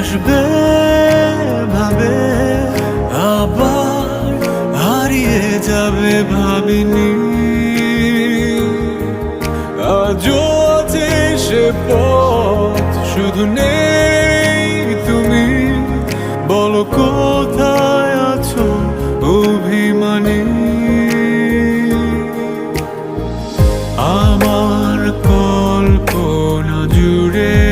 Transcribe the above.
আসবে ভাবে, আবার হারিয়ে যাবে ভাবিনি। আজও আছে সে পথ, শুধু নেই তুমি। বলো কোথায় আছো অভিমানী? আমার কল্পনা জুড়ে